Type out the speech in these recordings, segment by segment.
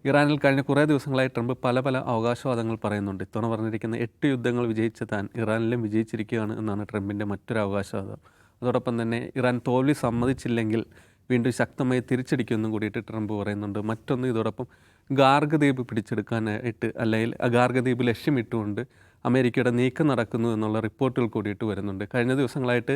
ഇറാനിൽ കഴിഞ്ഞ കുറേ ദിവസങ്ങളായി ട്രംപ് പല പല അവകാശവാദങ്ങൾ പറയുന്നുണ്ട്. ഇത്തവണ പറഞ്ഞിരിക്കുന്ന 8 യുദ്ധങ്ങൾ വിജയിച്ച താൻ ഇറാനിലും വിജയിച്ചിരിക്കുകയാണ് എന്നാണ് ട്രംപിൻ്റെ മറ്റൊരു അവകാശവാദം. അതോടൊപ്പം തന്നെ ഇറാൻ തോൽവി സമ്മതിച്ചില്ലെങ്കിൽ വീണ്ടും ശക്തമായി തിരിച്ചടിക്കുമെന്നും കൂടിയിട്ട് ട്രംപ് പറയുന്നുണ്ട്. മറ്റൊന്ന്, ഇതോടൊപ്പം ഗാർഗ് ദ്വീപ് പിടിച്ചെടുക്കാനായിട്ട് അല്ലെങ്കിൽ ഗാർഗ് ദ്വീപ് ലക്ഷ്യമിട്ടുകൊണ്ട് അമേരിക്കയുടെ നീക്കം നടക്കുന്നു എന്നുള്ള റിപ്പോർട്ടുകൾ കൂടിയിട്ട് വരുന്നുണ്ട്. കഴിഞ്ഞ ദിവസങ്ങളായിട്ട്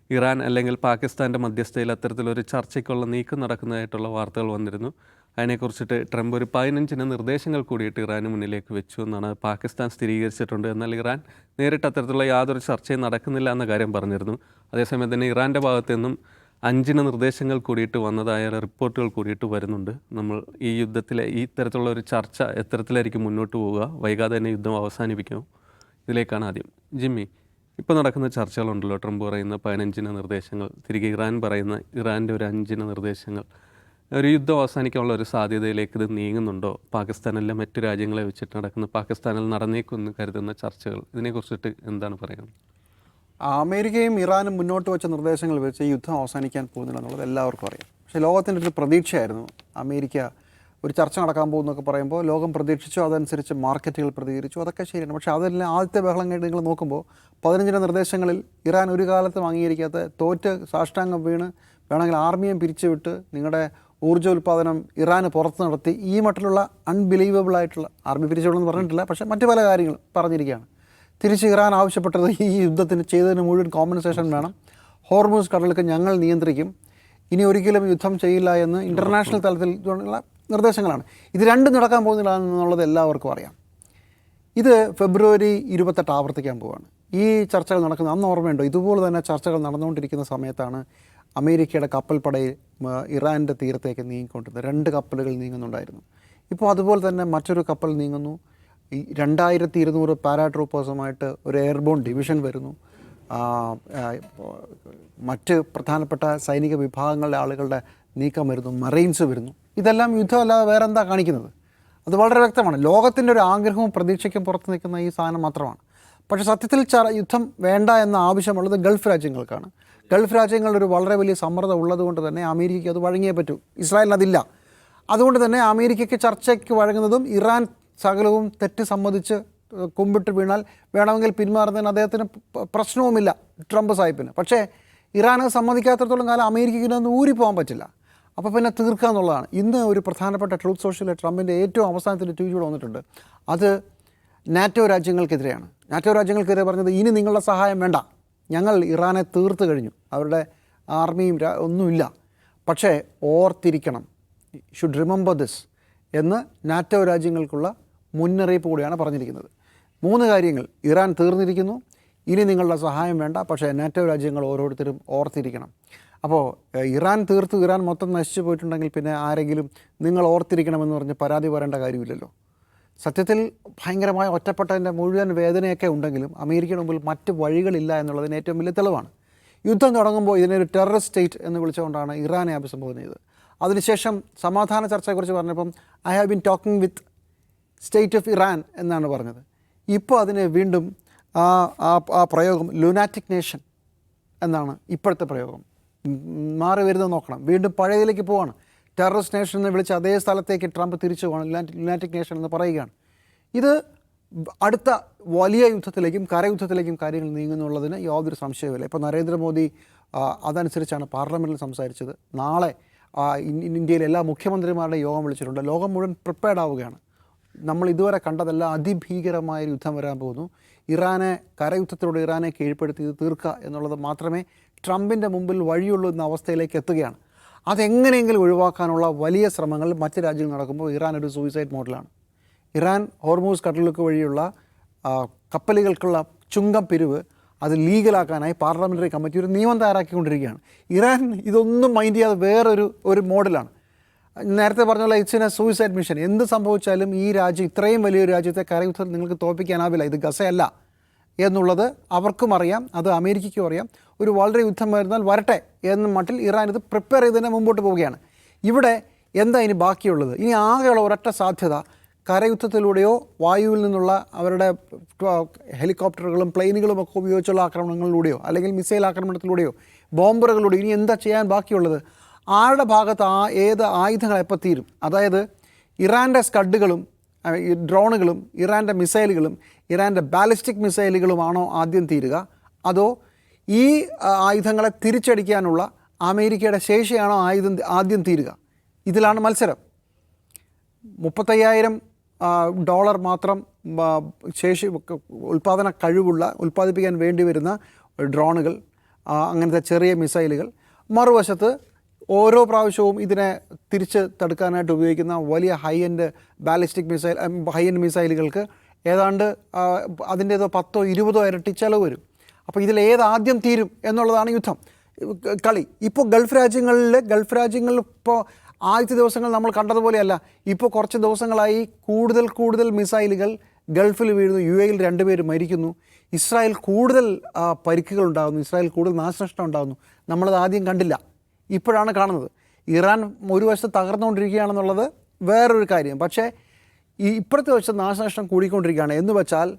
ഇറാൻ അല്ലെങ്കിൽ പാകിസ്ഥാൻ്റെ മധ്യസ്ഥയിൽ അത്തരത്തിലൊരു ചർച്ചയ്ക്കുള്ള നീക്കം നടക്കുന്നതായിട്ടുള്ള വാർത്തകൾ വന്നിരുന്നു. അതിനെക്കുറിച്ചിട്ട് ട്രംപ് ഒരു 15 നിർദ്ദേശങ്ങൾ കൂടിയിട്ട് ഇറാന് മുന്നിലേക്ക് വെച്ചു എന്നാണ് പാകിസ്ഥാൻ സ്ഥിരീകരിച്ചിട്ടുണ്ട്. എന്നാൽ ഇറാൻ നേരിട്ട് അത്തരത്തിലുള്ള യാതൊരു ചർച്ചയും നടക്കുന്നില്ല എന്ന കാര്യം പറഞ്ഞിരുന്നു. അതേസമയം തന്നെ ഇറാൻ്റെ ഭാഗത്തു നിന്നും 5 നിർദ്ദേശങ്ങൾ കൂടിയിട്ട് വന്നതായ റിപ്പോർട്ടുകൾ കൂടിയിട്ട് വരുന്നുണ്ട്. നമ്മൾ ഈ യുദ്ധത്തിലെ ഈ തരത്തിലുള്ള ഒരു ചർച്ച എത്തരത്തിലായിരിക്കും മുന്നോട്ട് പോവുക, വൈകാതെ തന്നെ യുദ്ധം അവസാനിപ്പിക്കുമോ, ഇതിലേക്കാണ് ആദ്യം. ജിമ്മി, ഇപ്പോൾ നടക്കുന്ന ചർച്ചകളുണ്ടല്ലോ, ട്രംപ് പറയുന്ന 15 നിർദ്ദേശങ്ങൾ, തിരികെ ഇറാൻ പറയുന്ന ഇറാൻ്റെ ഒരു 5 നിർദ്ദേശങ്ങൾ, ഒരു യുദ്ധം അവസാനിക്കാനുള്ള ഒരു സാധ്യതയിലേക്ക് ഇത് നീങ്ങുന്നുണ്ടോ? പാകിസ്ഥാനിലെ മറ്റു രാജ്യങ്ങളെ വെച്ചിട്ട് നടക്കുന്ന, പാകിസ്ഥാനിൽ നടന്നേക്കുമെന്ന് കരുതുന്ന ചർച്ചകൾ, ഇതിനെക്കുറിച്ചിട്ട് എന്താണ് പറയുന്നത്? അമേരിക്കയും ഇറാനും മുന്നോട്ട് വെച്ച നിർദ്ദേശങ്ങൾ വെച്ച് ഈ യുദ്ധം അവസാനിക്കാൻ പോകുന്നില്ല എന്നുള്ളത് എല്ലാവർക്കും അറിയാം. പക്ഷേ ലോകത്തിൻ്റെ ഒരു പ്രതീക്ഷയായിരുന്നു അമേരിക്ക ഒരു ചർച്ച നടക്കാൻ പോകുന്നൊക്കെ പറയുമ്പോൾ ലോകം പ്രതീക്ഷിച്ചു, അതനുസരിച്ച് മാർക്കറ്റുകൾ പ്രതികരിച്ചു, അതൊക്കെ ശരിയാണ്. പക്ഷേ അതെല്ലാം ആദ്യത്തെ ബഹളം കഴിഞ്ഞ് നിങ്ങൾ നോക്കുമ്പോൾ 15 നിർദ്ദേശങ്ങളിൽ ഇറാൻ ഒരു കാലത്തും അംഗീകരിക്കാത്ത, തോറ്റ് സാഷ്ടാംഗം വീണ് വേണമെങ്കിൽ ആർമിയും പിരിച്ചുവിട്ട് നിങ്ങളുടെ ഊർജ്ജ ഉൽപ്പാദനം ഇറാന് പുറത്ത് നടത്തി, ഈ മട്ടിലുള്ള അൺബിലീവബിൾ ആയിട്ടുള്ള, ആർമി പിരിച്ചുവിടുമെന്ന് പറഞ്ഞിട്ടില്ല, പക്ഷേ മറ്റു പല കാര്യങ്ങൾ പറഞ്ഞിരിക്കുകയാണ്. തിരിച്ച് ഇറാൻ ആവശ്യപ്പെട്ടത് ഈ യുദ്ധത്തിന് ചെയ്തതിന് മുഴുവൻ കോമ്പൻസേഷൻ വേണം, ഹോർമൂസ് കടലിലേക്ക് ഞങ്ങൾ നിയന്ത്രിക്കും, ഇനി ഒരിക്കലും യുദ്ധം ചെയ്യില്ല എന്ന് ഇൻ്റർനാഷണൽ തലത്തിൽ ഉള്ള നിർദ്ദേശങ്ങളാണ്. ഇത് രണ്ടും നടക്കാൻ പോകുന്നില്ല എന്നുള്ളത് എല്ലാവർക്കും അറിയാം. ഇത് ഫെബ്രുവരി 28 ആവർത്തിക്കാൻ പോവുകയാണ്. ഈ ചർച്ചകൾ നടക്കുന്നത് അന്ന് ഓർമ്മയുണ്ടോ? ഇതുപോലെ തന്നെ ചർച്ചകൾ നടന്നുകൊണ്ടിരിക്കുന്ന സമയത്താണ് അമേരിക്കയുടെ കപ്പൽപ്പടയിൽ ഇറാൻ്റെ തീരത്തേക്ക് നീങ്ങിക്കൊണ്ടിരുന്നത്. 2 കപ്പലുകൾ നീങ്ങുന്നുണ്ടായിരുന്നു. ഇപ്പോൾ അതുപോലെ തന്നെ മറ്റൊരു കപ്പൽ നീങ്ങുന്നു. 2200 പാരാട്രൂപ്പേഴ്സുമായിട്ട് ഒരു എയർബോൺ ഡിവിഷൻ വരുന്നു. മറ്റ് പ്രധാനപ്പെട്ട സൈനിക വിഭാഗങ്ങളുടെ ആളുകളുടെ നീക്കം വരുന്നു, മറൈൻസ് വരുന്നു. ഇതെല്ലാം യുദ്ധമല്ലാതെ വേറെ എന്താ കാണിക്കുന്നത്? അത് വളരെ വ്യക്തമാണ്. ലോകത്തിൻ്റെ ഒരു ആഗ്രഹവും പ്രതീക്ഷയ്ക്കും പുറത്ത് നിൽക്കുന്ന ഈ സാധനം മാത്രമാണ്. പക്ഷേ സത്യത്തിൽ യുദ്ധം വേണ്ട എന്ന ആവശ്യമുള്ളത് ഗൾഫ് രാജ്യങ്ങൾക്കാണ്. ഗൾഫ് രാജ്യങ്ങളുടെ ഒരു വളരെ വലിയ സമ്മർദ്ദം ഉള്ളതുകൊണ്ട് തന്നെ അമേരിക്കയ്ക്ക് അത് വഴങ്ങിയേ പറ്റൂ. ഇസ്രായേലിന് അതില്ല. അതുകൊണ്ട് തന്നെ അമേരിക്കയ്ക്ക് ചർച്ചയ്ക്ക് വഴങ്ങുന്നതും, ഇറാൻ സകലവും തെറ്റ് സമ്മതിച്ച് കുമ്പിട്ട് വീണാൽ വേണമെങ്കിൽ പിന്മാറുന്നതിന് അദ്ദേഹത്തിന് പ്രശ്നവുമില്ല, ട്രംപ് സാഹിബിന്. പക്ഷേ ഇറാന് സമ്മതിക്കാത്തടത്തോളം കാലം അമേരിക്കയ്ക്ക് ഇതിനൊന്നും ഊരിപ്പോകാൻ പറ്റില്ല. അപ്പോൾ പിന്നെ തീർക്കുക എന്നുള്ളതാണ്. ഇന്ന് ഒരു പ്രധാനപ്പെട്ട ട്രൂത്ത് സോഷ്യലിലെ ട്രംപിൻ്റെ ഏറ്റവും അവസാനത്തിൻ്റെ ട്വീറ്റ് കൂടെ വന്നിട്ടുണ്ട്. അത് നാറ്റോ രാജ്യങ്ങൾക്കെതിരെയാണ്. നാറ്റോ രാജ്യങ്ങൾക്കെതിരെ പറഞ്ഞത്, ഇനി നിങ്ങളുടെ സഹായം വേണ്ട, ഞങ്ങൾ ഇറാനെ തീർത്ത് കഴിഞ്ഞു, അവരുടെ ആർമിയും ഒന്നുമില്ല, പക്ഷേ ഓർത്തിരിക്കണം, ഷുഡ് റിമെമ്പർ ദിസ് എന്ന് നാറ്റോ രാജ്യങ്ങൾക്കുള്ള മുന്നറിയിപ്പ് കൂടിയാണ് പറഞ്ഞിരിക്കുന്നത്. 3 കാര്യങ്ങൾ: ഇറാൻ തീർന്നിരിക്കുന്നു, ഇനി നിങ്ങളുടെ സഹായം വേണ്ട, പക്ഷേ നാറ്റോ രാജ്യങ്ങൾ ഓരോരുത്തരും ഓർത്തിരിക്കണം. അപ്പോൾ ഇറാൻ തീർത്തു, ഇറാൻ മൊത്തം നശിച്ചു പോയിട്ടുണ്ടെങ്കിൽ പിന്നെ ആരെങ്കിലും നിങ്ങൾ ഓർത്തിരിക്കണമെന്ന് പറഞ്ഞ് പരാതി പറയേണ്ട കാര്യമില്ലല്ലോ. സത്യത്തിൽ ഭയങ്കരമായ ഒറ്റപ്പെട്ടതിൻ്റെ മുഴുവൻ വേദനയൊക്കെ ഉണ്ടെങ്കിലും അമേരിക്കയുടെ മുമ്പിൽ മറ്റ് വഴികളില്ല എന്നുള്ളതിന് ഏറ്റവും വലിയ തെളിവാണ്. യുദ്ധം തുടങ്ങുമ്പോൾ ഇതിനൊരു ടെററിസ്റ്റ് സ്റ്റേറ്റ് എന്ന് വിളിച്ചുകൊണ്ടാണ് ഇറാനെ അഭിസംബോധന ചെയ്തത്. അതിനുശേഷം സമാധാന ചർച്ചയെക്കുറിച്ച് പറഞ്ഞപ്പം I have been talking with state of Iran എന്നാണ് പറഞ്ഞത്. ഇപ്പോൾ അതിന് വീണ്ടും ആ പ്രയോഗം ലുനാറ്റിക് നേഷൻ എന്നാണ് ഇപ്പോഴത്തെ പ്രയോഗം. മാറി വരുന്നത് നോക്കണം. വീണ്ടും പഴയതിലേക്ക് പോവാണ്. ടെററിസ്റ്റ് നേഷൻ എന്ന് വിളിച്ച് അതേ സ്ഥലത്തേക്ക് ട്രംപ് തിരിച്ചു പോകണം, ലുനാറ്റിക് നേഷൻ എന്ന് പറയുകയാണ്. ഇത് അടുത്ത വലിയ യുദ്ധത്തിലേക്കും കരയുദ്ധത്തിലേക്കും കാര്യങ്ങൾ നീങ്ങുന്നുള്ളതിന് യാതൊരു സംശയവുമില്ല. ഇപ്പോൾ നരേന്ദ്രമോദി അതനുസരിച്ചാണ് പാർലമെൻറ്റിൽ സംസാരിച്ചത്. നാളെ ഇന്ത്യയിലെ എല്ലാ മുഖ്യമന്ത്രിമാരുടെ യോഗം വിളിച്ചിട്ടുണ്ട്. ലോകം മുഴുവൻ പ്രിപ്പയർഡ് ആവുകയാണ്. നമ്മൾ ഇതുവരെ കണ്ടതെല്ലാം അതിഭീകരമായൊരു യുദ്ധം വരാൻ പോകുന്നു. ഇറാനെ കരയുദ്ധത്തിലൂടെ ഇറാനെ കീഴ്പ്പെടുത്തി ഇത് തീർക്കുക എന്നുള്ളത് മാത്രമേ ട്രംപിൻ്റെ മുമ്പിൽ വഴിയുള്ളൂ എന്ന അവസ്ഥയിലേക്ക് എത്തുകയാണ്. അതെങ്ങനെയെങ്കിലും ഒഴിവാക്കാനുള്ള വലിയ ശ്രമങ്ങൾ മറ്റ് രാജ്യങ്ങൾ നടക്കുമ്പോൾ ഇറാൻ ഒരു സൂയിസൈഡ് മോഡലാണ്. ഇറാൻ ഹോർമൂസ് കടലിടുക്ക് വഴിയുള്ള കപ്പലുകൾക്കുള്ള ചുങ്കം പിരിവ് അത് ലീഗലാക്കാനായി പാർലമെൻ്ററി കമ്മിറ്റി ഒരു നിയമം തയ്യാറാക്കിക്കൊണ്ടിരിക്കുകയാണ്. ഇറാൻ ഇതൊന്നും മൈൻഡ് ചെയ്യാതെ വേറൊരു മോഡലാണ്. നേരത്തെ പറഞ്ഞ പോലെ it's in A suicide mission. എന്ത് സംഭവിച്ചാലും ഈ രാജ്യം, ഇത്രയും വലിയൊരു രാജ്യത്തെ കരയുദ്ധം നിങ്ങൾക്ക് തോൽപ്പിക്കാനാവില്ല, ഇത് ഗസയല്ല എന്നുള്ളത് അവർക്കും അറിയാം, അത് അമേരിക്കയ്ക്കും അറിയാം. ഒരു വളരെ യുദ്ധം വരുന്നാൽ വരട്ടെ എന്ന മട്ടിൽ ഇറാൻ ഇത് പ്രിപ്പയർ ചെയ്ത് തന്നെ മുമ്പോട്ട് പോവുകയാണ്. ഇവിടെ എന്താ ഇനി ബാക്കിയുള്ളത്? ഇനി ആകെയുള്ള ഒരൊറ്റ സാധ്യത കരയുദ്ധത്തിലൂടെയോ വായുവിൽ നിന്നുള്ള അവരുടെ ഹെലികോപ്റ്ററുകളും പ്ലെയിനുകളും ഒക്കെ ഉപയോഗിച്ചുള്ള ആക്രമണങ്ങളിലൂടെയോ അല്ലെങ്കിൽ മിസൈൽ ആക്രമണത്തിലൂടെയോ ബോംബറുകളിലൂടെയോ ഇനി എന്താ ചെയ്യാൻ ബാക്കിയുള്ളത്? ആരുടെ ഭാഗത്ത് ഏത് ആയുധങ്ങൾ എപ്പോൾ തീരും? അതായത് ഇറാൻ്റെ സ്കഡുകളും ഈ ഡ്രോണുകളും ഇറാൻ്റെ മിസൈലുകളും ഇറാൻ്റെ ബാലിസ്റ്റിക് മിസൈലുകളുമാണോ ആദ്യം തീരുക, അതോ ഈ ആയുധങ്ങളെ തിരിച്ചടിക്കാനുള്ള അമേരിക്കയുടെ ശേഷിയാണോ ആദ്യം തീരുക? ഇതിലാണ് മത്സരം. $35,000 മാത്രം ശേഷി ഉൽപ്പാദന കഴിവുള്ള ഉൽപ്പാദിപ്പിക്കാൻ വേണ്ടി വരുന്ന ഡ്രോണുകൾ, അങ്ങനത്തെ ചെറിയ മിസൈലുകൾ, മറുവശത്ത് ഓരോ പ്രാവശ്യവും ഇതിനെ തിരിച്ച് തടുക്കാനായിട്ട് ഉപയോഗിക്കുന്ന വലിയ ഹൈ എൻഡ് മിസൈലുകൾക്ക് ഏതാണ്ട് അതിൻ്റേതോ 10-20 ഇരട്ടി ചിലവ് വരും. അപ്പോൾ ഇതിലേതാദ്യം തീരും എന്നുള്ളതാണ് യുദ്ധം കളി. ഇപ്പോൾ ഗൾഫ് രാജ്യങ്ങളിൽ ഇപ്പോൾ ആദ്യത്തെ ദിവസങ്ങൾ നമ്മൾ കണ്ടതുപോലെയല്ല. ഇപ്പോൾ കുറച്ച് ദിവസങ്ങളായി കൂടുതൽ മിസൈലുകൾ ഗൾഫിൽ വീഴുന്നു. UAE-യിൽ 2 പേര് മരിക്കുന്നു. ഇസ്രായേൽ കൂടുതൽ പരിക്കുകൾ ഉണ്ടാകുന്നു. ഇസ്രായേൽ കൂടുതൽ നാശനഷ്ടം ഉണ്ടാകുന്നു. നമ്മളത് ആദ്യം കണ്ടില്ല, ഇപ്പോഴാണ് കാണുന്നത്. ഇറാൻ ഒരു വശത്ത് തകർന്നുകൊണ്ടിരിക്കുകയാണെന്നുള്ളത് വേറൊരു കാര്യം. പക്ഷേ ഇപ്പോഴത്തെ വശത്ത് നാശനഷ്ടം കൂടിക്കൊണ്ടിരിക്കുകയാണ്. എന്ന് വെച്ചാൽ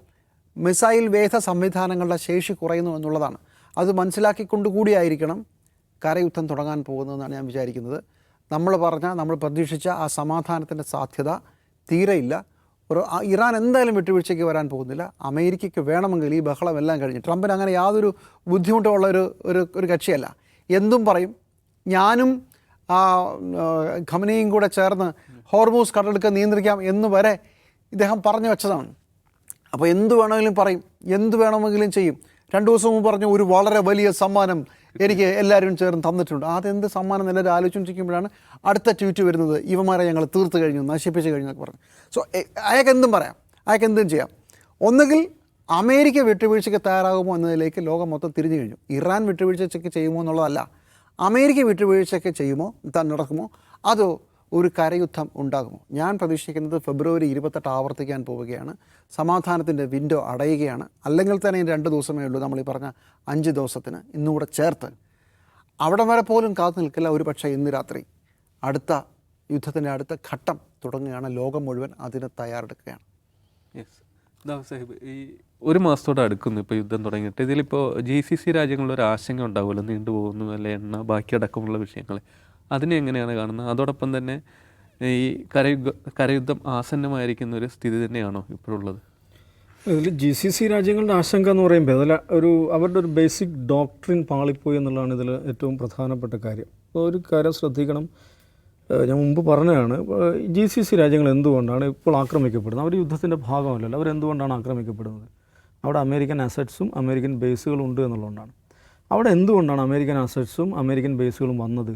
മിസൈൽ വേധ സംവിധാനങ്ങളുടെ ശേഷി കുറയുന്നു എന്നുള്ളതാണ്. അത് മനസ്സിലാക്കിക്കൊണ്ടുകൂടിയായിരിക്കണം കരയുദ്ധം തുടങ്ങാൻ പോകുന്നതെന്നാണ് ഞാൻ വിചാരിക്കുന്നത്. നമ്മൾ പ്രതീക്ഷിച്ച ആ സമാധാനത്തിൻ്റെ സാധ്യത തീരെയില്ല. ഇറാൻ എന്തായാലും വിട്ടുവീഴ്ചയ്ക്ക് വരാൻ പോകുന്നില്ല. അമേരിക്കയ്ക്ക് വേണമെങ്കിൽ ഈ ബഹളം എല്ലാം കഴിഞ്ഞ്, ട്രംപിന് അങ്ങനെ യാതൊരു ബുദ്ധിമുട്ടുമുള്ള ഒരു കക്ഷിയല്ല. എന്തും പറയും. ഞാനും ഖമനയും കൂടെ ചേർന്ന് ഹോർമൂസ് കടലെടുക്കുക നിയന്ത്രിക്കാം എന്ന് വരെ ഇദ്ദേഹം പറഞ്ഞു വെച്ചതാണ്. അപ്പോൾ എന്ത് വേണമെങ്കിലും പറയും, എന്ത് വേണമെങ്കിലും ചെയ്യും. 2 ദിവസം മുമ്പ് പറഞ്ഞു ഒരു വളരെ വലിയ സമ്മാനം എനിക്ക് എല്ലാവരും ചേർന്ന് തന്നിട്ടുണ്ട്. അതെന്ത് സമ്മാനം എല്ലാവരും ആലോചിച്ചിരിക്കുമ്പോഴാണ് അടുത്ത ട്വീറ്റ് വരുന്നത്, ഇവന്മാരെ ഞങ്ങൾ തീർത്ത് കഴിഞ്ഞു, നശിപ്പിച്ച് കഴിഞ്ഞു എന്നൊക്കെ പറഞ്ഞു. സോ അയാൾക്ക് എന്തും പറയാം, അയാൾക്ക് എന്തും ചെയ്യാം. ഒന്നുകിൽ അമേരിക്ക വിട്ടുവീഴ്ചയ്ക്ക് തയ്യാറാകുമോ എന്നതിലേക്ക് ലോകം മൊത്തം തിരിഞ്ഞു കഴിഞ്ഞു. ഇറാൻ വിട്ടുവീഴ്ചയ്ക്ക് ചെയ്യുമോ എന്നുള്ളതല്ല, അമേരിക്ക വിട്ടുവീഴ്ചയ്ക്ക് ചെയ്യുമോ, നടക്കുമോ, അതോ ഒരു കരയുദ്ധം ഉണ്ടാകുമോ? ഞാൻ പ്രതീക്ഷിക്കുന്നത് ഫെബ്രുവരി 28 ആവർത്തിക്കാൻ പോവുകയാണ്. സമാധാനത്തിൻ്റെ വിൻഡോ അടയുകയാണ്. അല്ലെങ്കിൽ തന്നെ 2 ദിവസമേ ഉള്ളൂ, നമ്മൾ ഈ പറഞ്ഞ 5 ദിവസത്തിന് ഇന്നുകൂടെ ചേർത്ത്. അവിടെ വരെ പോലും കാത്തു നിൽക്കില്ല. ഒരു പക്ഷേ ഇന്ന് രാത്രി അടുത്ത യുദ്ധത്തിൻ്റെ അടുത്ത ഘട്ടം തുടങ്ങുകയാണ്. ലോകം മുഴുവൻ അതിന് തയ്യാറെടുക്കുകയാണ്. യെസ് സാഹിബ്, ഈ 1 മാസത്തോടെ അടുക്കുന്നു ഇപ്പോൾ യുദ്ധം തുടങ്ങിയിട്ട്. ഇതിലിപ്പോൾ GCC രാജ്യങ്ങളിലൊരു ആശങ്ക ഉണ്ടാവുമല്ലോ, നീണ്ടുപോകുന്നു അല്ലെ എണ്ണ ബാക്കി അടക്കമുള്ള വിഷയങ്ങൾ. അതിനെ എങ്ങനെയാണ് കാണുന്നത്? അതോടൊപ്പം തന്നെ ഈ കരയുദ്ധം ആസന്നമായിരിക്കുന്ന ഒരു സ്ഥിതി തന്നെയാണോ ഇപ്പോഴുള്ളത്? ഇതിൽ GCC രാജ്യങ്ങളുടെ ആശങ്ക എന്ന് പറയുമ്പോൾ അതിൽ അവരുടെ ഒരു ബേസിക് ഡോക്ട്രിൻ പാളിപ്പോയി എന്നുള്ളതാണ് ഇതിൽ ഏറ്റവും പ്രധാനപ്പെട്ട കാര്യം. അപ്പോൾ ഒരു കാര്യം ശ്രദ്ധിക്കണം, ഞാൻ മുമ്പ് പറഞ്ഞതാണ്, GCC രാജ്യങ്ങൾ എന്തുകൊണ്ടാണ് ഇപ്പോൾ ആക്രമിക്കപ്പെടുന്നത്? അവർ യുദ്ധത്തിൻ്റെ ഭാഗമല്ലല്ലോ. അവരെന്തുകൊണ്ടാണ് ആക്രമിക്കപ്പെടുന്നത്? അവിടെ അമേരിക്കൻ അസറ്റ്സും അമേരിക്കൻ ബേസുകളും ഉണ്ട് എന്നുള്ളതുകൊണ്ടാണ്. അവിടെ എന്തുകൊണ്ടാണ് അമേരിക്കൻ അസറ്റ്സും അമേരിക്കൻ ബേസുകളും വന്നത്?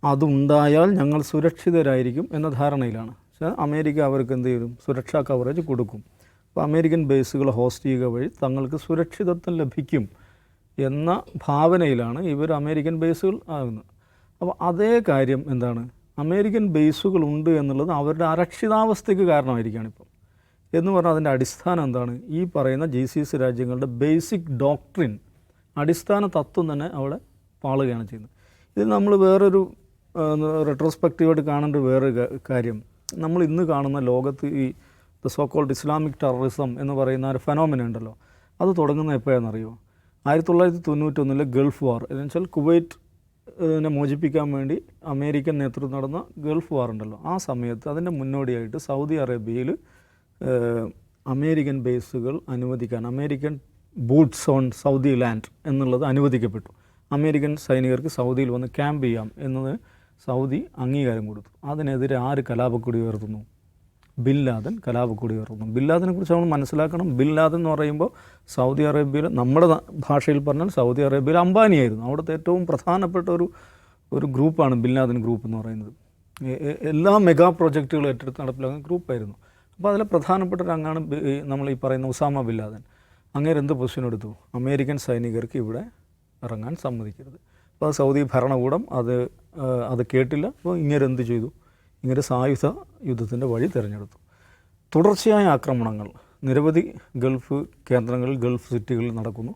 അതുണ്ടായാൽ ഞങ്ങൾ സുരക്ഷിതരായിരിക്കും എന്ന ധാരണയിലാണ്. പക്ഷേ അമേരിക്ക അവർക്ക് എന്ത് ചെയ്യും? സുരക്ഷാ കവറേജ് കൊടുക്കും. അപ്പോൾ അമേരിക്കൻ ബേസുകൾ ഹോസ്റ്റ് ചെയ്യുക വഴി തങ്ങൾക്ക് സുരക്ഷിതത്വം ലഭിക്കും എന്ന ഭാവനയിലാണ് ഇവർ അമേരിക്കൻ ബേസുകൾ ആകുന്നത്. അപ്പോൾ അതേ കാര്യം എന്താണ്? അമേരിക്കൻ ബേസുകൾ ഉണ്ട് എന്നുള്ളത് അവരുടെ അരക്ഷിതാവസ്ഥയ്ക്ക് കാരണമായിരിക്കുകയാണ് ഇപ്പം. എന്ന് പറഞ്ഞാൽ അതിൻ്റെ അടിസ്ഥാനം എന്താണ്? ഈ പറയുന്ന GCC രാജ്യങ്ങളുടെ ബേസിക് ഡോക്ട്രിൻ, അടിസ്ഥാന തത്വം തന്നെ അവിടെ പാളുകയാണ് ചെയ്യുന്നത്. ഇത് നമ്മൾ വേറൊരു റെട്രോസ്പെക്റ്റീവായിട്ട് കാണേണ്ട വേറൊരു കാര്യം, നമ്മൾ ഇന്ന് കാണുന്ന ലോകത്ത് ഈ സോ കോൾഡ് ഇസ്ലാമിക് ടെററിസം എന്ന് പറയുന്ന ഒരു ഫെനോമിന ഉണ്ടല്ലോ, അത് തുടങ്ങുന്നത് എപ്പോഴാണെന്നറിയോ? 1991 ഗൾഫ് വാർ, എന്ന് വെച്ചാൽ കുവൈറ്റിനെ മോചിപ്പിക്കാൻ വേണ്ടി അമേരിക്കൻ നേതൃത്വം നടന്ന ഗൾഫ് വാർ ഉണ്ടല്ലോ, ആ സമയത്ത് അതിൻ്റെ മുന്നോടിയായിട്ട് സൗദി അറേബ്യയിൽ അമേരിക്കൻ ബേസുകൾ അനുവദിക്കാൻ, American boots on Saudi land എന്നുള്ളത് അനുവദിക്കപ്പെട്ടു. അമേരിക്കൻ സൈനികർക്ക് സൗദിയിൽ വന്ന് ക്യാമ്പ് ചെയ്യാം എന്നത് സൗദി അംഗീകാരം കൊടുത്തു. അതിനെതിരെ ആര് കലാപക്കൊടി ഉയർത്തുന്നു? ബിൻ ലാദൻ കലാപക്കൊടി ഉയർത്തുന്നു. ബിൻ ലാദനെ കുറിച്ച് നമ്മൾ മനസ്സിലാക്കണം. ബിൻ ലാദൻ എന്ന് പറയുമ്പോൾ സൗദി അറേബ്യയിൽ, നമ്മുടെ ഭാഷയിൽ പറഞ്ഞാൽ സൗദി അറേബ്യയിൽ അംബാനിയായിരുന്നു. അവിടുത്തെ ഏറ്റവും പ്രധാനപ്പെട്ട ഒരു ഗ്രൂപ്പാണ് ബിൻ ലാദൻ ഗ്രൂപ്പ് എന്ന് പറയുന്നത്. എല്ലാ മെഗാ പ്രോജക്റ്റുകളും ഏറ്റെടുത്ത് നടപ്പിലാക്കുന്ന ഗ്രൂപ്പായിരുന്നു. അപ്പോൾ അതിലെ പ്രധാനപ്പെട്ട ഒരു അംഗമാണ് നമ്മൾ ഈ പറയുന്ന ഉസാമ ബിൻ ലാദൻ. അങ്ങേര് എന്ത് പൊസിഷൻ എടുത്തു? അമേരിക്കൻ സൈനികർക്ക് ഇവിടെ ഇറങ്ങാൻ സമ്മതിക്കരുത്. അപ്പോൾ സൗദി ഭരണകൂടം അത് കേട്ടില്ല. അപ്പോൾ ഇങ്ങനെന്ത് ചെയ്തു? ഇങ്ങനെ സായുധ യുദ്ധത്തിൻ്റെ വഴി തിരഞ്ഞെടുത്തു. തുടർച്ചയായ ആക്രമണങ്ങൾ നിരവധി ഗൾഫ് കേന്ദ്രങ്ങളിൽ, ഗൾഫ് സിറ്റികളിൽ നടക്കുന്നു.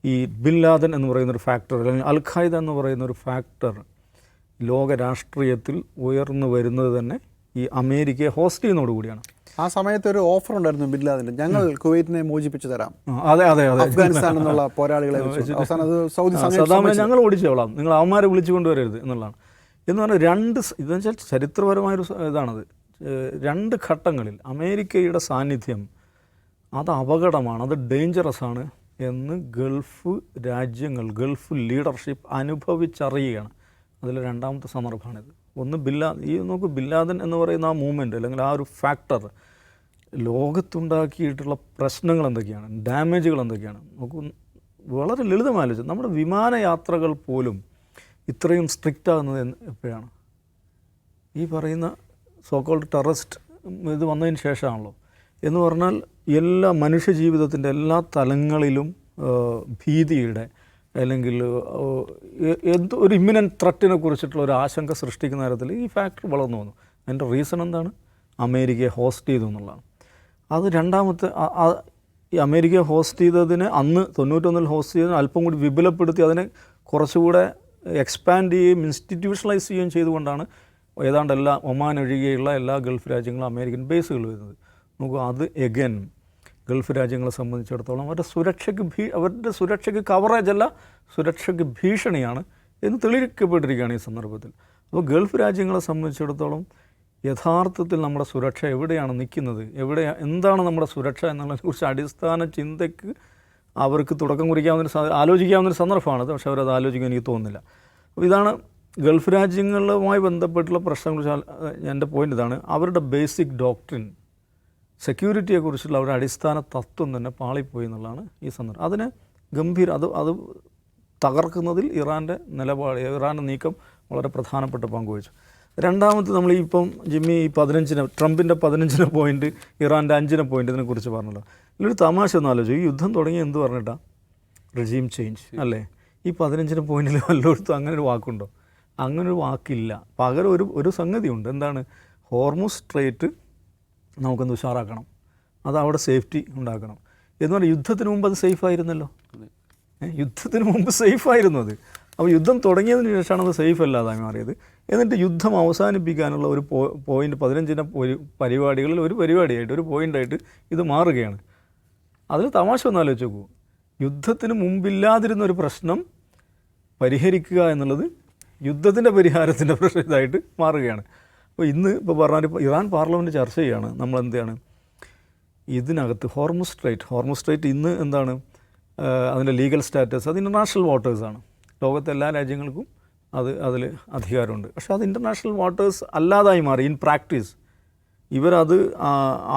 ഈ ബിൻ ലാദൻ എന്ന് പറയുന്നൊരു ഫാക്ടർ, അല്ലെങ്കിൽ അൽ ഖായ്ദ എന്ന് പറയുന്നൊരു ഫാക്ടർ ലോക രാഷ്ട്രീയത്തിൽ ഉയർന്നു വരുന്നത് തന്നെ ഈ അമേരിക്കയെ ഹോസ്റ്റ് ചെയ്യുന്നതോടുകൂടിയാണ്. ആ സമയത്ത് ഒരു ഓഫർ ഉണ്ടായിരുന്നു ബിൻ ലാദന്, ഞങ്ങൾ കുവൈറ്റിനെ മോചിപ്പിച്ചു തരാം, അതെ അതെ അതെ, അഫ്ഗാനിസ്ഥാൻ എന്നുള്ള പോരാളികളെ അവസാനം അത് സൗദി സദാമിനെ ഞങ്ങൾ ഓടിച്ചോളാം, നിങ്ങൾ അവന്മാരെ വിളിച്ചു കൊണ്ടുവരരുത് എന്നുള്ളതാണ്. എന്ന് പറഞ്ഞാൽ ഇതെന്ന് വെച്ചാൽ ചരിത്രപരമായൊരു ഇതാണത്. രണ്ട് ഘട്ടങ്ങളിൽ അമേരിക്കയുടെ സാന്നിധ്യം അത് അപകടമാണ്, അത് ഡേഞ്ചറസ് ആണ് എന്ന് ഗൾഫ് രാജ്യങ്ങൾ, ഗൾഫ് ലീഡർഷിപ്പ് അനുഭവിച്ചറിയുകയാണ്. അതിൽ രണ്ടാമത്തെ സന്ദർഭമാണിത്. ഒന്ന് നോക്ക് ബില്ലാദൻ എന്ന് പറയുന്ന ആ മൂവ്മെൻറ്റ് അല്ലെങ്കിൽ ആ ഒരു ഫാക്ടർ ലോകത്തുണ്ടാക്കിയിട്ടുള്ള പ്രശ്നങ്ങൾ എന്തൊക്കെയാണ്, ഡാമേജുകൾ എന്തൊക്കെയാണ്. നോക്കൂ, വളരെ ലളിതമാലോചിച്ച് നമ്മുടെ വിമാനയാത്രകൾ പോലും ഇത്രയും സ്ട്രിക്റ്റ് ആകുന്നത് എപ്പോഴാണ്? ഈ പറയുന്ന സോക്കോൾഡ് ടെററിസ്റ്റ് ഇത് വന്നതിന് ശേഷമാണല്ലോ. എന്ന് പറഞ്ഞാൽ എല്ലാ മനുഷ്യജീവിതത്തിൻ്റെ എല്ലാ തലങ്ങളിലും ഭീതിയുടെ അല്ലെങ്കിൽ ഒരു ഇമ്മിനൻറ്റ് ത്രെറ്റിനെ കുറിച്ചിട്ടുള്ള ഒരു ആശങ്ക സൃഷ്ടിക്കുന്ന തരത്തിൽ ഈ ഫാക്ടർ വളർന്നു വന്നു. അതിൻ്റെ റീസൺ എന്താണ്? അമേരിക്കയെ ഹോസ്റ്റ് ചെയ്തു എന്നുള്ളതാണ്. അത് രണ്ടാമത്തെ ഈ അമേരിക്കയെ ഹോസ്റ്റ് ചെയ്തതിന് അന്ന് 91 ഹോസ്റ്റ് ചെയ്തതിന് അല്പം കൂടി വിപുലപ്പെടുത്തി അതിനെ കുറച്ചുകൂടെ എക്സ്പാൻഡ് ചെയ്യുകയും ഇൻസ്റ്റിറ്റ്യൂഷണലൈസ് ചെയ്യുകയും ചെയ്തുകൊണ്ടാണ് ഏതാണ്ട് ഒമാൻ ഒഴികെയുള്ള എല്ലാ ഗൾഫ് രാജ്യങ്ങളും അമേരിക്കൻ ബേസുകൾ വരുന്നത്. നോക്കൂ, അത് എഗൻ ഗൾഫ് രാജ്യങ്ങളെ സംബന്ധിച്ചിടത്തോളം അവരുടെ സുരക്ഷയ്ക്ക് കവറേജ് അല്ല, സുരക്ഷയ്ക്ക് ഭീഷണിയാണ് എന്ന് തെളിയിക്കപ്പെട്ടിരിക്കുകയാണ് ഈ സന്ദർഭത്തിൽ. അപ്പോൾ ഗൾഫ് രാജ്യങ്ങളെ സംബന്ധിച്ചിടത്തോളം യഥാർത്ഥത്തിൽ നമ്മുടെ സുരക്ഷ എവിടെയാണ് നിൽക്കുന്നത്, എന്താണ് നമ്മുടെ സുരക്ഷ എന്നുള്ളതിനെക്കുറിച്ച് അടിസ്ഥാന ചിന്തയ്ക്ക് അവർക്ക് തുടക്കം ആലോചിക്കാവുന്നൊരു സന്ദർഭമാണത്. പക്ഷേ അവരത് ആലോചിക്കാൻ എനിക്ക് തോന്നുന്നില്ല. അപ്പോൾ ഇതാണ് ഗൾഫ് രാജ്യങ്ങളുമായി ബന്ധപ്പെട്ടുള്ള പ്രശ്നങ്ങൾ. എൻ്റെ പോയിൻ്റ് ഇതാണ്, അവരുടെ ബേസിക് ഡോക്ട്രിൻ സെക്യൂരിറ്റിയെക്കുറിച്ചുള്ള അവരുടെ അടിസ്ഥാന തത്വം തന്നെ പാളിപ്പോയി എന്നുള്ളതാണ് ഈ സന്ദർഭം. അതിന് അത് തകർക്കുന്നതിൽ ഇറാൻ്റെ നീക്കം വളരെ പ്രധാനപ്പെട്ട പങ്കുവച്ചു. രണ്ടാമത് നമ്മൾ ഇപ്പം ജിമ്മി ഈ ട്രംപിൻ്റെ 15 പോയിൻറ്റ്, ഇറാൻ്റെ 5 പോയിൻറ്റ് ഇതിനെക്കുറിച്ച് പറഞ്ഞല്ലോ. ഇതിലൊരു തമാശ ഒന്ന് ആലോചിച്ചു. ഈ യുദ്ധം തുടങ്ങി എന്ത് പറഞ്ഞിട്ടാണ്? റെജീം ചേഞ്ച് അല്ലേ? ഈ 15 പോയിൻറ്റിൽ വല്ലയിടത്തും അങ്ങനെ ഒരു വാക്കുണ്ടോ? അങ്ങനൊരു വാക്കില്ല. പകരം ഒരു സംഗതിയുണ്ട്. എന്താണ്? ഹോർമുസ് സ്ട്രേറ്റ് നമുക്കൊന്ന് ഉഷാറാക്കണം, അത് അവിടെ സേഫ്റ്റി ഉണ്ടാക്കണം എന്ന് പറഞ്ഞാൽ യുദ്ധത്തിന് മുമ്പ് അത് സേഫായിരുന്നല്ലോ. യുദ്ധത്തിന് മുമ്പ് സേഫായിരുന്നു അത്. അപ്പോൾ യുദ്ധം തുടങ്ങിയതിന് ശേഷമാണ് അത് സേഫ് അല്ലാതായി മാറിയത്. എന്നിട്ട് യുദ്ധം അവസാനിപ്പിക്കാനുള്ള ഒരു പോയിൻ്റ് 15 പരിപാടികളിൽ ഒരു പരിപാടിയായിട്ട്, ഒരു പോയിൻ്റായിട്ട് ഇത് മാറുകയാണ്. അതിൽ തമാശ ഒന്ന് ആലോചിച്ച് നോക്കൂ. യുദ്ധത്തിന് മുമ്പില്ലാതിരുന്ന ഒരു പ്രശ്നം പരിഹരിക്കുക എന്നുള്ളത് യുദ്ധത്തിൻ്റെ പരിഹാരത്തിൻ്റെ ഇതായിട്ട് മാറുകയാണ്. അപ്പോൾ ഇപ്പോൾ പറഞ്ഞാൽ ഇറാൻ പാർലമെൻറ്റ് ചർച്ച ചെയ്യുകയാണ്. നമ്മളെന്താണ് ഇതിനകത്ത് ഹോർമുസ് സ്ട്രൈറ്റ് ഇന്ന് എന്താണ് അതിൻ്റെ ലീഗൽ സ്റ്റാറ്റസ്? അത് ഇൻ്റർനാഷണൽ വാട്ടേഴ്സാണ്. ലോകത്തെ എല്ലാ രാജ്യങ്ങൾക്കും അതിൽ അധികാരമുണ്ട്. പക്ഷേ അത് ഇൻ്റർനാഷണൽ വാട്ടേഴ്സ് അല്ലാതായി മാറി ഇൻ പ്രാക്ടീസ്. ഇവരത്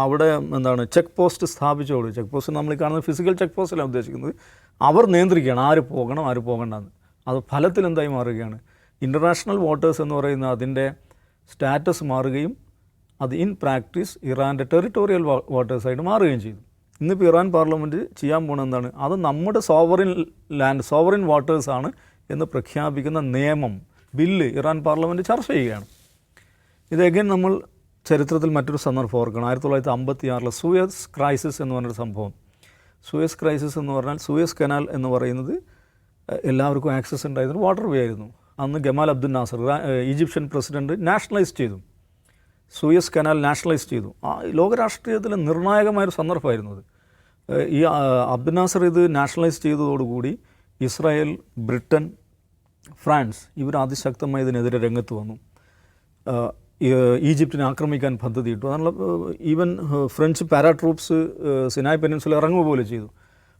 അവിടെ എന്താണ് ചെക്ക് പോസ്റ്റ് സ്ഥാപിച്ചോളൂ. ചെക്ക് പോസ്റ്റ് നമ്മൾ കാണുന്ന ഫിസിക്കൽ ചെക്ക് പോസ്റ്റിലാണ് ഉദ്ദേശിക്കുന്നത്. അവർ നിയന്ത്രിക്കുകയാണ് ആര് പോകണം ആര് പോകണ്ടെന്ന്. അത് ഫലത്തിൽ എന്തായി മാറുകയാണ്? ഇൻ്റർനാഷണൽ വാട്ടേഴ്സ് എന്ന് പറയുന്ന അതിൻ്റെ സ്റ്റാറ്റസ് മാറുകയും അത് ഇൻ പ്രാക്ടീസ് ഇറാൻ്റെ ടെറിട്ടോറിയൽ വാട്ടേഴ്സായിട്ട് മാറുകയും ചെയ്തു. ഇന്നിപ്പോൾ ഇറാൻ പാർലമെൻറ്റ് ചെയ്യാൻ പോകുന്നത് എന്താണ്? അത് നമ്മുടെ സോവറിൻ വാട്ടേഴ്സാണ് എന്ന് പ്രഖ്യാപിക്കുന്ന ബില്ല് ഇറാൻ പാർലമെൻറ്റ് ചർച്ച ചെയ്യുകയാണ്. ഇത് അഗൈൻ നമ്മൾ ചരിത്രത്തിൽ മറ്റൊരു സന്ദർഭം ഓർക്കണം. 1956 സൂയസ് ക്രൈസിസ് എന്ന് പറഞ്ഞൊരു സംഭവം. സൂയസ് ക്രൈസിസ് എന്ന് പറഞ്ഞാൽ സൂയസ് കനാൽ എന്ന് പറയുന്നത് എല്ലാവർക്കും ആക്സസ് ഉണ്ടായിരുന്ന വാട്ടർ വേ ആയിരുന്നു. അന്ന് Gamal Abdul Nasser Egyptian president nationalise ചെയ്തു. സൂയസ് കനാൽ നാഷണലൈസ് ചെയ്തു. ലോകരാഷ്ട്രീയത്തിലെ നിർണായകമായൊരു സന്ദർഭമായിരുന്നു അത്. ഈ അബ്ദുൽ നാസർ ഇത് നാഷണലൈസ് ചെയ്തതോടുകൂടി ഇസ്രായേൽ, ബ്രിട്ടൻ, ഫ്രാൻസ് ഇവർ അതിശക്തമായി ഇതിനെതിരെ രംഗത്ത് വന്നു. ഈജിപ്തിനെ ആക്രമിക്കാൻ പദ്ധതിയിട്ടു. അതിനുള്ള even French paratroops Sinai peninsula ഇറങ്ങുക പോലെ ചെയ്തു.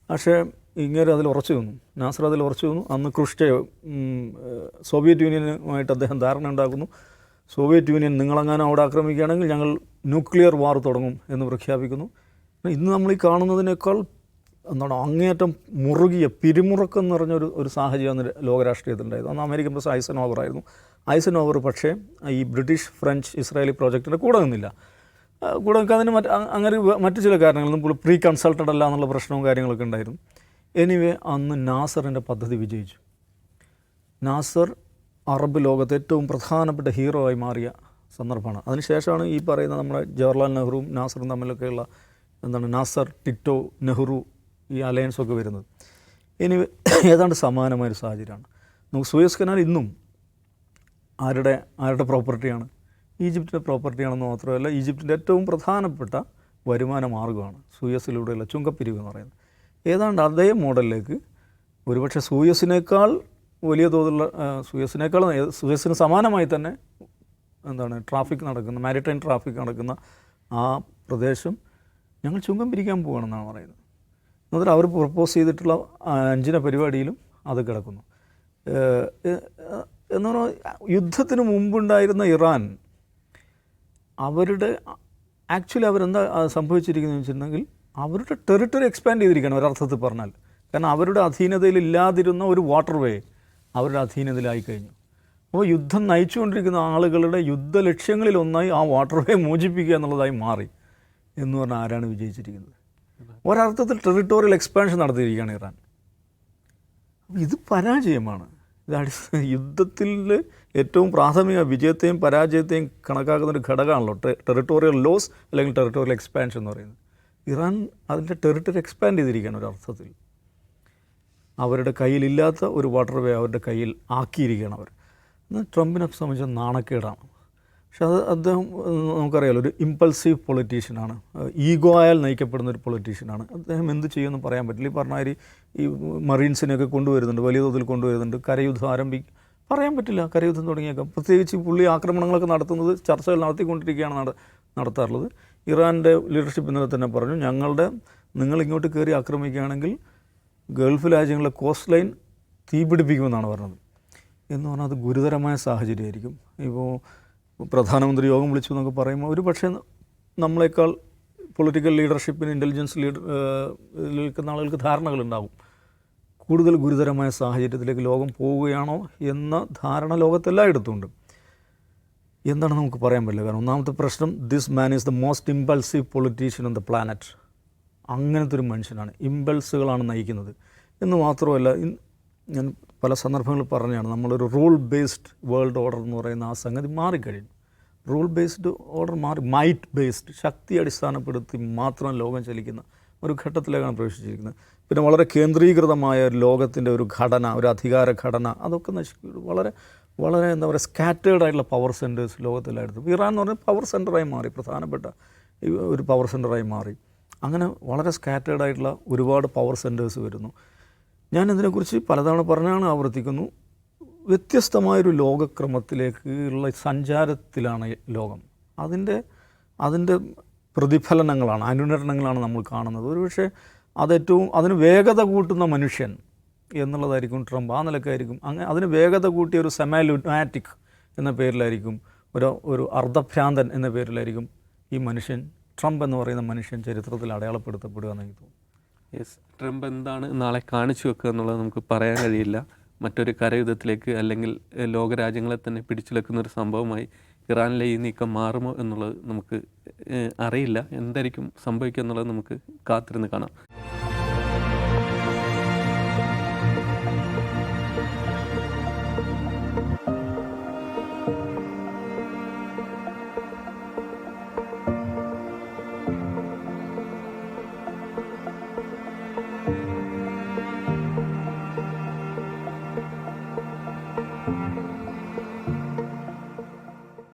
പക്ഷേ ഇങ്ങനെ അതിൽ ഉറച്ചു നിന്നു. നാസർ അതിൽ ഉറച്ചു നിന്നു. അന്ന് ക്രുഷ്ചേവ് സോവിയറ്റ് യൂണിയനുമായിട്ട് അദ്ദേഹം ധാരണ ഉണ്ടാക്കുന്നു. സോവിയറ്റ് യൂണിയൻ നിങ്ങളെങ്ങാനും അവിടെ ആക്രമിക്കുകയാണെങ്കിൽ ഞങ്ങൾ ന്യൂക്ലിയർ വാർ തുടങ്ങും എന്ന് പ്രഖ്യാപിക്കുന്നു. ഇന്ന് നമ്മൾ ഈ കാണുന്നതിനേക്കാൾ അങ്ങേയറ്റം പിരിമുറുക്കം നിറഞ്ഞൊരു സാഹചര്യം അന്ന് ലോകരാഷ്ട്രീയത്തിലുണ്ടായിരുന്നു. അന്ന് അമേരിക്കൻ പ്രസിഡന്റ് ഐസനോവർ പക്ഷേ ഈ ബ്രിട്ടീഷ് ഫ്രഞ്ച് ഇസ്രായേലി പ്രോജക്റ്റിൻ്റെ കൂടെ നിന്നില്ല. കൂടെ നിൽക്കാതിന് അങ്ങനെ മറ്റു ചില കാരണങ്ങൾ പ്രീ കൺസൾട്ടഡ് അല്ല എന്നുള്ള പ്രശ്നവും കാര്യങ്ങളൊക്കെ ഉണ്ടായിരുന്നു. എനിവേ അന്ന് നാസറിൻ്റെ പദ്ധതി വിജയിച്ചു. നാസർ അറബ് ലോകത്തെ ഏറ്റവും പ്രധാനപ്പെട്ട ഹീറോ ആയി മാറിയ സന്ദർഭമാണ്. അതിനുശേഷമാണ് ഈ പറയുന്ന നമ്മുടെ ജവഹർലാൽ നെഹ്റുവും നാസറും തമ്മിലൊക്കെയുള്ള നാസർ, ടിറ്റോ, നെഹ്റു ഈ അലയൻസൊക്കെ വരുന്നത്. ഇനി ഏതാണ്ട് സമാനമായൊരു സാഹചര്യമാണ്. നമുക്ക് സൂയസ് കനാൽ ഇന്നും ആരുടെ പ്രോപ്പർട്ടിയാണ്? ഈജിപ്തിൻ്റെ പ്രോപ്പർട്ടിയാണെന്ന് മാത്രമല്ല ഈജിപ്തിൻ്റെ ഏറ്റവും പ്രധാനപ്പെട്ട വരുമാന മാർഗ്ഗമാണ് സൂയസിലൂടെയുള്ള ചുങ്കപ്പിരിവ് എന്ന് പറയുന്നത്. ഏതാണ്ട് അതേ മോഡലിലേക്ക് ഒരുപക്ഷെ സൂയസിനേക്കാൾ വലിയ തോതിലുള്ള സൂയസിന് സമാനമായി തന്നെ എന്താണ് ട്രാഫിക് നടക്കുന്ന മാരിടൈം ട്രാഫിക് നടക്കുന്ന ആ പ്രദേശം ഞങ്ങൾ ചുങ്കം പിരിക്കാൻ പോവുകയാണെന്നാണ് പറയുന്നത്. എന്നിട്ട് അവർ പ്രപ്പോസ് ചെയ്തിട്ടുള്ള 5 പരിപാടിയിലും അത് കിടക്കുന്നു. എന്ന് പറഞ്ഞാൽ യുദ്ധത്തിന് മുമ്പുണ്ടായിരുന്ന ഇറാൻ അവരുടെ ആക്ച്വലി അവരെന്താ സംഭവിച്ചിരിക്കുന്നതെന്ന് വെച്ചിട്ടുണ്ടെങ്കിൽ അവരുടെ ടെറിട്ടറി എക്സ്പാൻഡ് ചെയ്തിരിക്കുകയാണ് ഒരർത്ഥത്തിൽ പറഞ്ഞാൽ. കാരണം അവരുടെ അധീനതയിൽ ഇല്ലാതിരുന്ന ഒരു വാട്ടർ വേ അവരുടെ അധീനതയിലായി കഴിഞ്ഞു. അപ്പോൾ യുദ്ധം നയിച്ചുകൊണ്ടിരിക്കുന്ന ആളുകളുടെ യുദ്ധ ലക്ഷ്യങ്ങളിലൊന്നായി ആ വാട്ടർ വേ മോചിപ്പിക്കുക എന്നുള്ളതായി മാറി എന്ന് പറഞ്ഞാൽ ആരാണ് വിജയിച്ചിരിക്കുന്നത്? ഒരർത്ഥത്തിൽ ടെറിട്ടോറിയൽ എക്സ്പാൻഷൻ നടത്തിയിരിക്കുകയാണ് ഇറാൻ. അപ്പോൾ ഇത് പരാജയമാണ്. ഇത് യുദ്ധത്തിൽ ഏറ്റവും പ്രാഥമിക വിജയത്തെയും പരാജയത്തെയും കണക്കാക്കുന്ന ഒരു ഘടകമാണല്ലോ ടെറിട്ടോറിയൽ ലോസ് അല്ലെങ്കിൽ ടെറിട്ടോറിയൽ എക്സ്പാൻഷൻ എന്ന് പറയുന്നത്. ഇറാൻ അതിൻ്റെ ടെറിട്ടറി എക്സ്പാൻഡ് ചെയ്തിരിക്കുകയാണ് ഒരർത്ഥത്തിൽ. അവരുടെ കയ്യിലില്ലാത്ത ഒരു വാട്ടർ വേ അവരുടെ കയ്യിൽ ആക്കിയിരിക്കുകയാണ് അവർ. എന്നാൽ ട്രംപിനെ സംബന്ധിച്ച നാണക്കേടാണ്. പക്ഷെ അദ്ദേഹം നമുക്കറിയാലോ ഒരു ഇമ്പൾസീവ് പൊളിറ്റീഷ്യനാണ്, ഈഗോ ആയാൽ നയിക്കപ്പെടുന്ന ഒരു പൊളിറ്റീഷ്യനാണ്. അദ്ദേഹം എന്ത് ചെയ്യുമെന്ന് പറയാൻ പറ്റില്ല. ഈ പറഞ്ഞ മാതിരി ഈ മറീൻസിനെയൊക്കെ കൊണ്ടുവരുന്നുണ്ട്, വലിയ തോതിൽ കൊണ്ടുവരുന്നുണ്ട്, കരയുദ്ധം പറയാൻ പറ്റില്ല. കരയുദ്ധം തുടങ്ങിയേക്കാം. പ്രത്യേകിച്ച് പുള്ളി ആക്രമണങ്ങളൊക്കെ നടത്തുന്നത് ചർച്ചകൾ നടത്തിക്കൊണ്ടിരിക്കുകയാണ് നടത്താറുള്ളത്. ഇറാൻ്റെ ലീഡർഷിപ്പ് ഇന്നലെ തന്നെ പറഞ്ഞു, നിങ്ങളിങ്ങോട്ട് കയറി ആക്രമിക്കുകയാണെങ്കിൽ ഗൾഫ് രാജ്യങ്ങളിലെ കോസ്റ്റ് ലൈൻ തീപിടിപ്പിക്കുമെന്നാണ് പറഞ്ഞത്. എന്ന് പറഞ്ഞാൽ അത് ഗുരുതരമായ സാഹചര്യമായിരിക്കും. ഇപ്പോൾ പ്രധാനമന്ത്രി യോഗം വിളിച്ചു എന്നൊക്കെ പറയുമ്പോൾ ഒരു പക്ഷേ നമ്മളെക്കാൾ പൊളിറ്റിക്കൽ ലീഡർഷിപ്പിന് ഇൻ്റലിജൻസ് നിൽക്കുന്ന ആളുകൾക്ക് ധാരണകളുണ്ടാകും. കൂടുതൽ ഗുരുതരമായ സാഹചര്യത്തിലേക്ക് ലോകം പോവുകയാണോ എന്ന ധാരണ ലോകത്തെല്ലായിടത്തുമുണ്ട്. എന്താണ് നമുക്ക് പറയാൻ പറ്റില്ല. കാരണം ഒന്നാമത്തെ പ്രശ്നം, this man is the most impulsive politician on the planet. അങ്ങനത്തെ ഒരു മനുഷ്യനാണ്. ഇമ്പൾസുകളാണ് നയിക്കുന്നത് എന്ന് മാത്രമല്ല, ഞാൻ പല സന്ദർഭങ്ങളിൽ പറഞ്ഞതാണ്, നമ്മളൊരു റൂൾ ബേസ്ഡ് വേൾഡ് ഓർഡർ എന്ന് പറയുന്ന ആ സംഗതി മാറിക്കഴിഞ്ഞു. റൂൾ ബേസ്ഡ് ഓർഡർ മാറി മൈറ്റ് ബേസ്ഡ്, ശക്തി അടിസ്ഥാനപ്പെടുത്തി മാത്രം ലോകം ചലിക്കുന്ന ഒരു ഘട്ടത്തിലേക്കാണ് പ്രവേശിച്ചിരിക്കുന്നത്. പിന്നെ വളരെ കേന്ദ്രീകൃതമായ ഒരു ലോകത്തിൻ്റെ ഒരു ഘടന, ഒരു അധികാര ഘടന, അതൊക്കെ വളരെ എന്താ പറയുക സ്കാറ്റേർഡ് ആയിട്ടുള്ള പവർ സെൻറ്റേഴ്സ് ലോകത്തിലായിരുന്നു. ഇറാൻ എന്ന് പറഞ്ഞാൽ പവർ സെൻറ്ററായി മാറി, പ്രധാനപ്പെട്ട ഒരു പവർ സെൻറ്ററായി മാറി. അങ്ങനെ വളരെ സ്കാറ്റേർഡ് ആയിട്ടുള്ള ഒരുപാട് പവർ സെൻറ്റേഴ്സ് വരുന്നു. ഞാൻ ഇതിനെക്കുറിച്ച് പലതവണ പറഞ്ഞാണ്, ആവർത്തിക്കുന്നു. വ്യത്യസ്തമായൊരു ലോകക്രമത്തിലേക്കുള്ള സഞ്ചാരത്തിലാണ് ലോകം. അതിൻ്റെ പ്രതിഫലനങ്ങളാണ്, അനുരണനങ്ങളാണ് നമ്മൾ കാണുന്നത്. ഒരുപക്ഷെ അതിന് വേഗത കൂട്ടുന്ന മനുഷ്യൻ എന്നുള്ളതായിരിക്കും ട്രംപ്. ആ നിലക്കായിരിക്കും അതിന് വേഗത കൂട്ടിയ ഒരു സെമാലുനാറ്റിക് എന്ന പേരിലായിരിക്കും, ഒരു അർദ്ധഭ്രാന്തൻ എന്ന പേരിലായിരിക്കും ഈ മനുഷ്യൻ, ട്രംപ് എന്ന് പറയുന്ന മനുഷ്യൻ ചരിത്രത്തിൽ അടയാളപ്പെടുത്തപ്പെടുക എന്ന് എനിക്ക് തോന്നുന്നു. യെസ്, ട്രംപ് എന്താണ് നാളെ കാണിച്ചു വെക്കുക എന്നുള്ളത് നമുക്ക് പറയാൻ കഴിയില്ല. മറ്റൊരു കരയുദ്ധത്തിലേക്ക് അല്ലെങ്കിൽ ലോകരാജ്യങ്ങളെ തന്നെ പിടിച്ചുലക്കുന്ന ഒരു സംഭവമായി ഇറാനിലെ ഈ നീക്കം മാറുമോ എന്നുള്ളത് നമുക്ക് അറിയില്ല. എന്തായിരിക്കും സംഭവിക്കുക എന്നുള്ളത് നമുക്ക് കാത്തിരുന്ന് കാണാം.